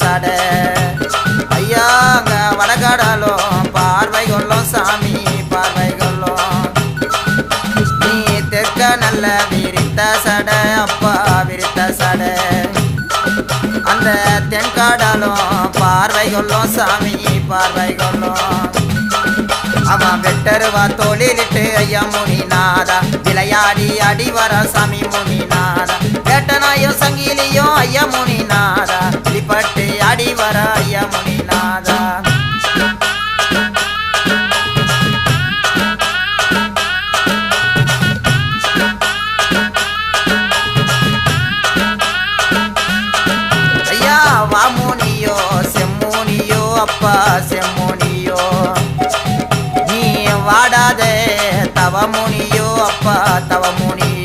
சட ஐயா அங்க வடகடலும் பார்வை கொள்ளும் சாமி பார்வை கொள்ளும் நீ தெற்க நல்ல விரித்த சட அப்பா விரித்த சட அந்த தென்காடலும் பார்வை கொள்ளும் சாமி பார்வை கொள்ளும் அவன் வெட்டருவா தோளிலிட்டு ஐயா முனிநாதா விளையாடி அடி வர சாமி முனிநாதா வேட்டனாயோ சங்கிலியோ ஐயா முனிநாதா வெளிப்பட்டு அடி வர ஐயா முனிநாதா ஐயா வாமுனியோ செம்முனியோ அப்பா செம்முனியோ வாடாதே தவமுனியோ அப்பா தவமுனியோ